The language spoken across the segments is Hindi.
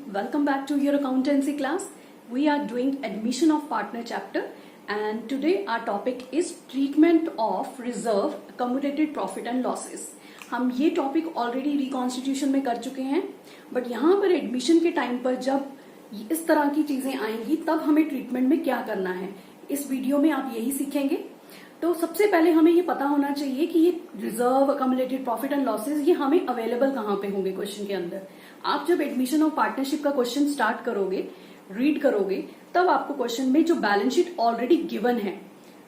welcome back to your accountancy class. We are doing admission of partner chapter and today our topic is treatment of reserve accumulated profit and losses. हम ये टॉपिक ऑलरेडी रिकॉन्स्टिट्यूशन में कर चुके हैं, बट यहाँ पर एडमिशन के टाइम पर जब इस तरह की चीजें आएंगी तब हमें ट्रीटमेंट में क्या करना है, इस वीडियो में आप यही सीखेंगे। तो सबसे पहले हमें ये पता होना चाहिए कि ये रिजर्व अकम्युलेटेड प्रॉफिट एंड लॉसेस ये हमें अवेलेबल कहाँ पे होंगे क्वेश्चन के अंदर। आप जब एडमिशन ऑफ पार्टनरशिप का क्वेश्चन स्टार्ट करोगे, रीड करोगे, तब आपको क्वेश्चन में जो बैलेंस शीट ऑलरेडी गिवन है,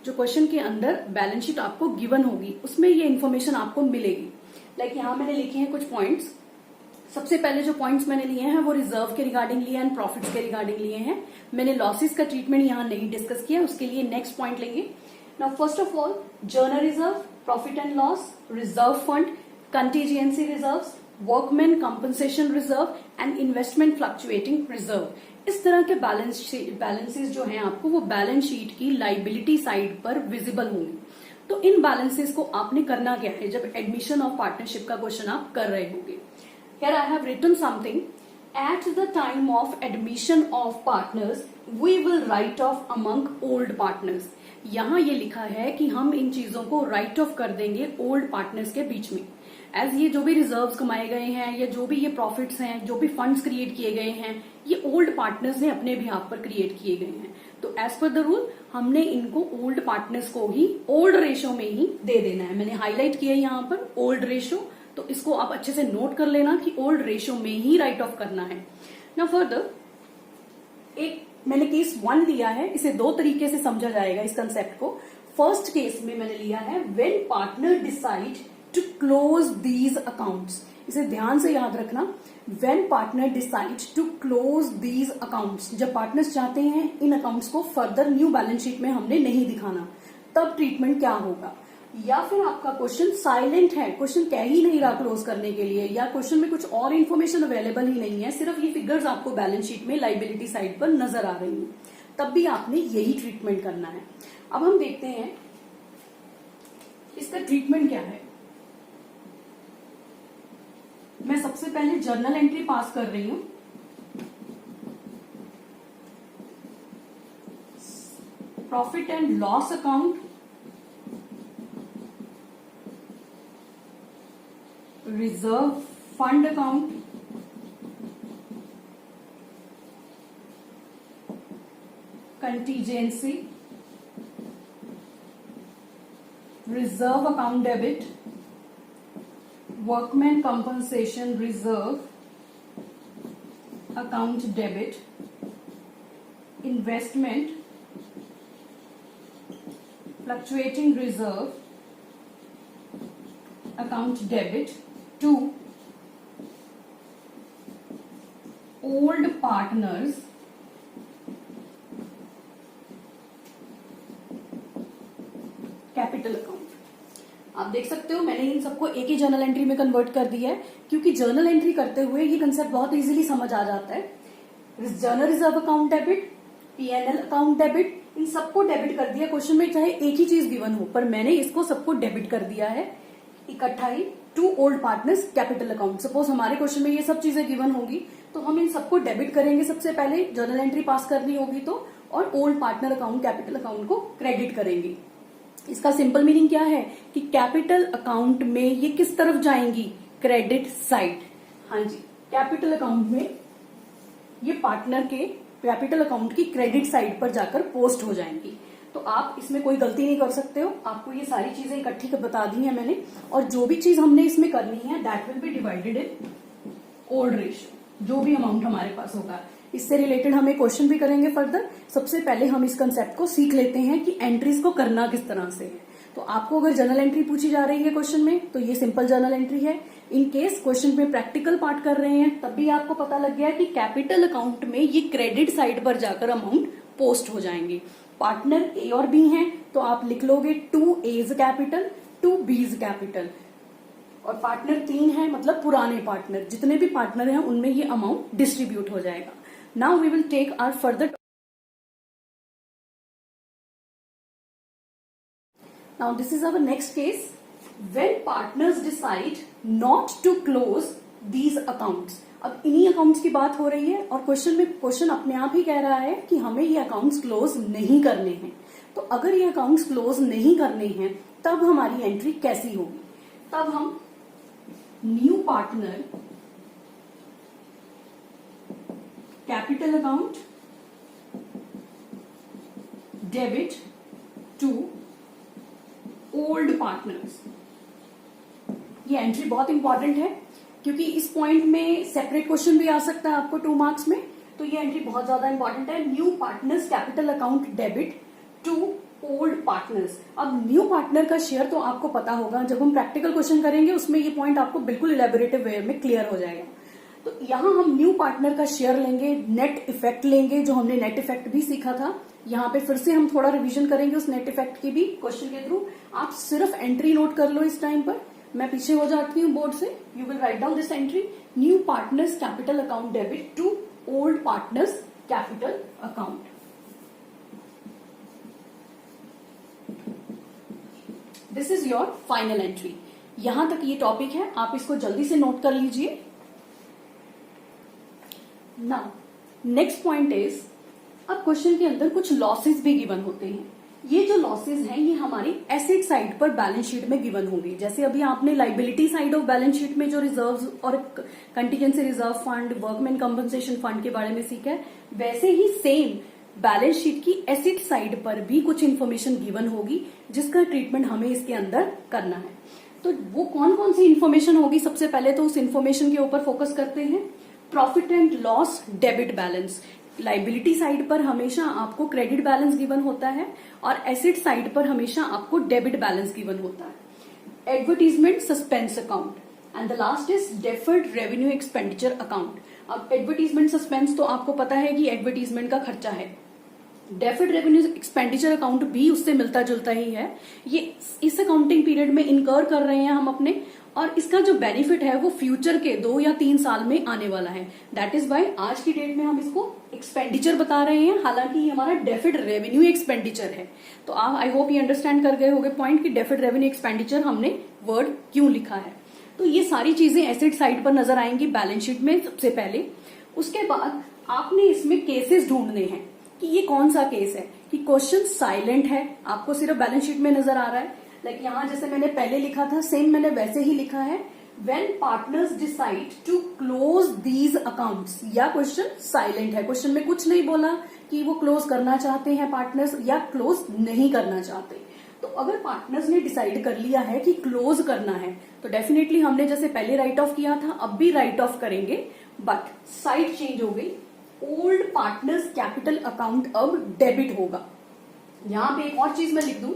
जो क्वेश्चन के अंदर बैलेंस शीट आपको गिवन होगी, उसमें ये इन्फॉर्मेशन आपको मिलेगी। लाइक यहाँ मैंने लिखे हैं कुछ पॉइंट्स। सबसे पहले जो पॉइंट्स मैंने लिए हैं वो रिजर्व के रिगार्डिंग लिए एंड प्रॉफिट्स के रिगार्डिंग लिए हैं। मैंने लॉसेस का ट्रीटमेंट यहाँ नहीं डिस्कस किया, उसके लिए नेक्स्ट पॉइंट लेंगे। Now, first of all, journal reserve, profit and loss, reserve fund, contingency reserves, workman compensation reserve and investment fluctuating reserve. इस तरह के बैलेंसेस जो हैं आपको वो बैलेंस शीट की लाइबिलिटी साइड पर विजिबल होंगे। तो इन बैलेंसेस को आपने करना क्या है जब एडमिशन ऑफ पार्टनरशिप का क्वेश्चन आप कर रहे होंगे। Here I have written something. At the time of admission of partners, we will write off among old partners. यहाँ ये लिखा है कि हम इन चीजों को राइट ऑफ कर देंगे ओल्ड पार्टनर्स के बीच में। एज ये जो भी रिजर्व्स कमाए गए हैं या जो भी ये प्रॉफिट्स हैं, जो भी फंड्स क्रिएट किए गए हैं, ये ओल्ड पार्टनर्स ने अपने बिहाफ पर क्रिएट किए गए हैं। तो एज पर द रूल हमने इनको ओल्ड पार्टनर्स को ही ओल्ड रेशो में ही दे देना है। मैंने हाईलाइट किया यहाँ पर ओल्ड रेशो, तो इसको आप अच्छे से नोट कर लेना कि ओल्ड रेशो में ही राइट ऑफ करना है। नाउ फर्दर एक मैंने केस 1 लिया है, इसे दो तरीके से समझा जाएगा इस कंसेप्ट को। फर्स्ट केस में मैंने लिया है when partner decide to close these accounts. इसे ध्यान से याद रखना, when partner decide to close these accounts. जब पार्टनर्स चाहते हैं इन अकाउंट्स को फर्दर न्यू बैलेंस शीट में हमने नहीं दिखाना, तब ट्रीटमेंट क्या होगा। या फिर आपका क्वेश्चन साइलेंट है, क्वेश्चन कह ही नहीं रहा क्लोज करने के लिए, या क्वेश्चन में कुछ और इन्फॉर्मेशन अवेलेबल ही नहीं है, सिर्फ ये फिगर्स आपको बैलेंस शीट में लाइबिलिटी साइड पर नजर आ रही हैं, तब भी आपने यही ट्रीटमेंट करना है। अब हम देखते हैं इसका ट्रीटमेंट क्या है। मैं सबसे पहले जर्नल एंट्री पास कर रही हूं। Profit and loss account, reserve fund account, contingency, reserve account debit, workman compensation reserve account debit, investment fluctuating reserve account debit to old partners capital account. आप देख सकते हो मैंने इन सबको एक ही जर्नल एंट्री में कन्वर्ट कर दिया है, क्योंकि जर्नल एंट्री करते हुए ये कंसेप्ट बहुत इजीली समझ आ जाता है। Journal reserve account debit, PNL account debit, इन सबको डेबिट कर दिया। क्वेश्चन में चाहे एक ही चीज गिवन हो, पर मैंने इसको सबको डेबिट कर दिया है इकट्ठा ही to old partners capital account. Suppose हमारे क्वेश्चन में ये सब चीजें गिवन होगी तो हम इन सबको डेबिट करेंगे सबसे पहले, जर्नल एंट्री पास करनी होगी तो, और old partner account capital account को क्रेडिट करेंगे। इसका सिंपल मीनिंग क्या है कि कैपिटल अकाउंट में ये किस तरफ जाएंगी, क्रेडिट साइड। हाँ जी, कैपिटल अकाउंट में ये पार्टनर के कैपिटल अकाउंट की क्रेडिट साइड पर जाकर पोस्ट हो जाएंगी। तो आप इसमें कोई गलती नहीं कर सकते हो। आपको ये सारी चीजें इकट्ठी बता दी है मैंने, और जो भी चीज हमने इसमें करनी है that will be divided in old ratio, जो भी अमाउंट हमारे पास होगा। इससे रिलेटेड हमें क्वेश्चन भी करेंगे फर्दर। सबसे पहले हम इस कंसेप्ट को सीख लेते हैं कि एंट्रीज को करना किस तरह से है। तो आपको अगर जर्नल एंट्री पूछी जा रही है क्वेश्चन में, तो ये सिंपल जर्नल एंट्री है। इन केस क्वेश्चन में प्रैक्टिकल पार्ट कर रहे हैं, तब भी आपको पता लग गया कि कैपिटल अकाउंट में ये क्रेडिट साइड पर जाकर अमाउंट पोस्ट हो जाएंगे। पार्टनर ए और बी हैं, तो आप लिख लोगे 2 A's कैपिटल 2 B's कैपिटल, और पार्टनर 3 है मतलब पुराने पार्टनर, जितने भी पार्टनर हैं उनमें ये अमाउंट डिस्ट्रीब्यूट हो जाएगा। Now we will take our further. Now this is our next case, when partners decide not to close these accounts, अब इन्हीं अकाउंट्स की बात हो रही है और क्वेश्चन अपने आप ही कह रहा है कि हमें ये अकाउंट्स क्लोज नहीं करने हैं। तो अगर ये अकाउंट्स क्लोज नहीं करने हैं तब हमारी एंट्री कैसी होगी? तब हम new partner capital account debit to old partners, ये एंट्री बहुत इंपॉर्टेंट है क्योंकि इस पॉइंट में सेपरेट क्वेश्चन भी आ सकता है आपको 2 मार्क्स में। तो ये एंट्री बहुत ज्यादा इंपॉर्टेंट है। New partners capital account debit to old partners. अब न्यू पार्टनर का शेयर तो आपको पता होगा, जब हम प्रैक्टिकल क्वेश्चन करेंगे उसमें ये पॉइंट आपको बिल्कुल इलेबोरेटिव वे में क्लियर हो जाएगा। तो यहां हम न्यू पार्टनर का शेयर लेंगे, नेट इफेक्ट लेंगे, जो हमने नेट इफेक्ट भी सीखा था। यहाँ पे फिर से हम थोड़ा रिवीजन करेंगे उस नेट इफेक्ट की भी क्वेश्चन के थ्रू। आप सिर्फ एंट्री नोट कर लो इस टाइम पर, मैं पीछे हो जाती हूँ बोर्ड से। You will write down this entry, new partners capital account debit to old partners capital account. This is your final entry. यहां तक ये टॉपिक है, आप इसको जल्दी से नोट कर लीजिए। नाउ नेक्स्ट पॉइंट इज, अब क्वेश्चन के अंदर कुछ लॉसेस भी गिवन होते हैं। ये जो लॉसेस हैं ये हमारी एसेट साइड पर बैलेंस शीट में गिवन होंगे। जैसे अभी आपने liability side of balance sheet में जो रिजर्व्स और contingency reserve fund, workman compensation fund के बारे में सीखा है, वैसे ही सेम बैलेंस शीट की एसेट साइड पर भी कुछ इन्फॉर्मेशन गिवन होगी जिसका ट्रीटमेंट हमें इसके अंदर करना है। तो वो कौन कौन सी इन्फॉर्मेशन होगी? सबसे पहले तो उस इन्फॉर्मेशन के ऊपर फोकस करते हैं। Profit and loss debit balance. Liability side पर हमेशा आपको क्रेडिट बैलेंस गिवन होता है और एसेट साइड पर हमेशा आपको डेबिट बैलेंस गिवन होता है। Advertisement suspense account and the last is deferred revenue expenditure account. अब एडवर्टीजमेंट सस्पेंस तो आपको पता है कि एडवर्टीजमेंट का खर्चा है। डेफर्ड रेवेन्यू एक्सपेंडिचर अकाउंट भी उससे मिलता जुलता ही है। ये इस अकाउंटिंग पीरियड में इनकर कर रहे हैं हम अपने, और इसका जो बेनिफिट है वो फ्यूचर के 2 या 3 साल में आने वाला है। दैट इज वाई आज की डेट में हम इसको एक्सपेंडिचर बता रहे हैं, हालांकि ये हमारा डेफिड रेवेन्यू एक्सपेंडिचर है। तो आप आई होप ये अंडरस्टैंड कर गए होंगे पॉइंट कि डेफिड रेवेन्यू एक्सपेंडिचर हमने वर्ड क्यों लिखा है। तो ये सारी चीजें एसेट साइड पर नजर आएंगी बैलेंस शीट में सबसे पहले। उसके बाद आपने इसमें केसेस ढूंढने हैं कि ये कौन सा केस है, कि क्वेश्चन साइलेंट है, आपको सिर्फ बैलेंस शीट में नजर आ रहा है। लाइक यहां जैसे मैंने पहले लिखा था सेम मैंने वैसे ही लिखा है, when partners decide to close these accounts, या क्वेश्चन साइलेंट है, क्वेश्चन में कुछ नहीं बोला कि वो क्लोज करना चाहते हैं पार्टनर्स या क्लोज नहीं करना चाहते। तो अगर पार्टनर्स ने डिसाइड कर लिया है कि क्लोज करना है तो डेफिनेटली हमने जैसे पहले राइट ऑफ किया था अब भी राइट ऑफ करेंगे, बट साइड चेंज हो गई। ओल्ड पार्टनर्स कैपिटल अकाउंट अब डेबिट होगा। यहां पे एक और चीज मैं लिख दूं,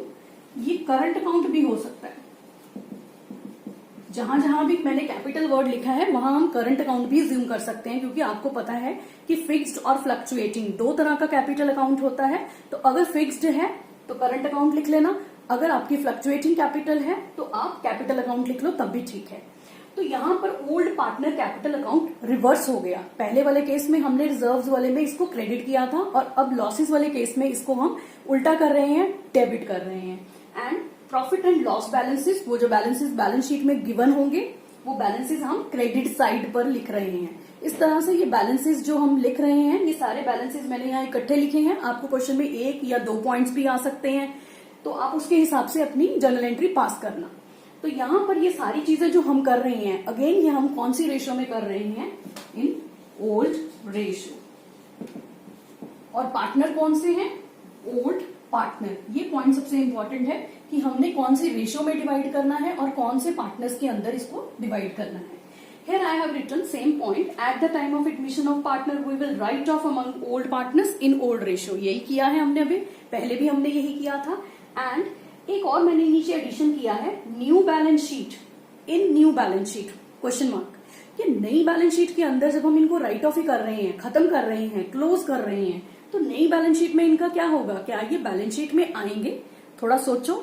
ये करंट अकाउंट भी हो सकता है। जहां जहां भी मैंने कैपिटल वर्ड लिखा है वहां हम करंट अकाउंट भी ज्यूम कर सकते हैं, क्योंकि आपको पता है कि फिक्स्ड और फ्लक्चुएटिंग 2 तरह का कैपिटल अकाउंट होता है। तो अगर फिक्स्ड है तो करंट अकाउंट लिख लेना, अगर आपकी फ्लक्चुएटिंग कैपिटल है तो आप कैपिटल अकाउंट लिख लो, तब भी ठीक है। तो यहां पर old partner capital account reverse हो गया। पहले वाले केस में हमने रिजर्व्स वाले में इसको क्रेडिट किया था और अब लॉसेस वाले केस में इसको हम उल्टा कर रहे हैं, डेबिट कर रहे हैं। And profit and loss balances, वो जो बैलेंसेस बैलेंस शीट में गिवन होंगे वो बैलेंसेस हम क्रेडिट साइड पर लिख रहे हैं। इस तरह से ये बैलेंसेस जो हम लिख रहे हैं, ये सारे बैलेंसेस मैंने यहाँ इकट्ठे लिखे हैं। आपको क्वेश्चन में 1 या 2 पॉइंट्स भी आ सकते हैं, तो आप उसके हिसाब से अपनी जर्नल एंट्री पास करना। तो यहां पर ये सारी चीजें जो हम कर रहे हैं, अगेन ये हम कौन सी रेशो में कर रहे हैं? In old ratio. और पार्टनर कौन से हैं? Old partner. ये पॉइंट सबसे इंपॉर्टेंट है कि हमने कौन से रेशो में डिवाइड करना है और कौन से पार्टनर्स के अंदर इसको डिवाइड करना है। Here I have written same point. At the time of admission of partner, we will write off among old partners in old ratio. यही किया है हमने अभी, पहले भी हमने यही किया था। एंड एक और मैंने नीचे एडिशन किया है, new balance sheet in new balance sheet question mark. कि नई बैलेंस शीट के अंदर जब हम इनको राइट ऑफ ही कर रहे हैं, खत्म कर रहे हैं, क्लोज कर रहे हैं, तो नई बैलेंस शीट में इनका क्या होगा? क्या ये बैलेंस शीट में आएंगे? थोड़ा सोचो।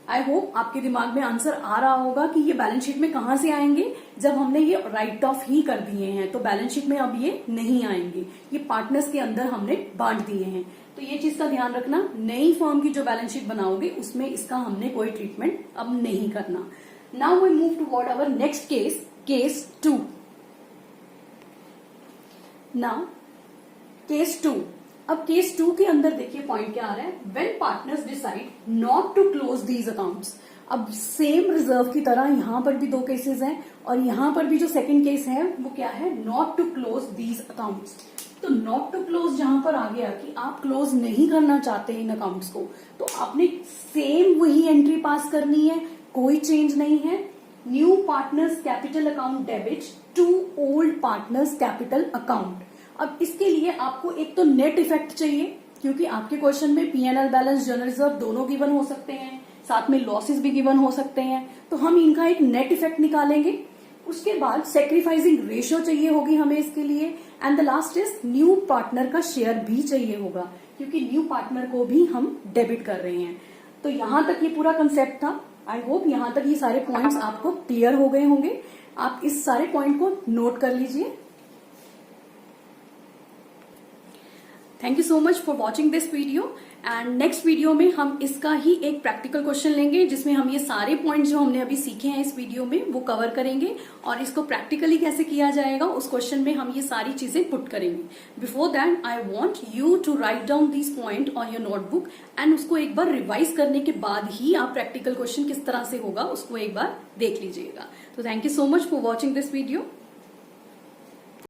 आई होप आपके दिमाग में आंसर आ रहा होगा कि ये बैलेंस शीट में कहां से आएंगे, जब हमने ये राइट ऑफ ही कर दिए हैं। तो बैलेंस शीट में अब ये नहीं आएंगे, ये पार्टनर्स के अंदर हमने बांट दिए हैं। तो ये चीज का ध्यान रखना, नई फर्म की जो बैलेंस शीट बनाओगे उसमें इसका हमने कोई ट्रीटमेंट अब नहीं करना। Now we move toward our next case, case 2. Now case 2. अब केस 2 के अंदर देखिए पॉइंट क्या आ रहा है, when partners decide not to close these accounts. अब सेम रिजर्व की तरह यहां पर भी दो केसेस हैं और यहां पर भी जो सेकंड केस है वो क्या है, not to close these accounts. तो नॉट टू क्लोज जहां पर आ गया कि आप क्लोज नहीं करना चाहते इन अकाउंट्स को, तो आपने सेम वही एंट्री पास करनी है, कोई चेंज नहीं है. New partners capital account debit to old partners capital account. अब इसके लिए आपको एक तो नेट इफेक्ट चाहिए, क्योंकि आपके क्वेश्चन में P&L बैलेंस, जनरल रिजर्व दोनों गिवन हो सकते हैं, साथ में लॉसेस भी गिवन हो सकते हैं. तो हम इनका एक नेट इफेक्ट निकालेंगे. उसके बाद सेक्रीफाइसिंग रेशियो चाहिए होगी हमें इसके लिए. And the last is new partner का शेयर भी चाहिए होगा, क्योंकि न्यू पार्टनर को भी हम डेबिट कर रहे हैं. तो यहां तक ये पूरा कंसेप्ट था. आई होप यहां तक ये सारे पॉइंट्स आपको क्लियर हो गए होंगे. आप इस सारे पॉइंट को नोट कर लीजिए. Thank you so much for watching this video. And next video में हम इसका ही एक प्रैक्टिकल क्वेश्चन लेंगे, जिसमें हम ये सारे पॉइंट्स जो हमने अभी सीखे हैं इस वीडियो में वो कवर करेंगे, और इसको प्रैक्टिकली कैसे किया जाएगा उस क्वेश्चन में हम ये सारी चीजें पुट करेंगे. Before that I want you to write down this point on your notebook, and उसको एक बार रिवाइज करने के बाद ही आप प्रैक्टिकल क्वेश्चन किस तरह से होगा उसको एक बार देख लीजिएगा. तो thank you so much for watching this video.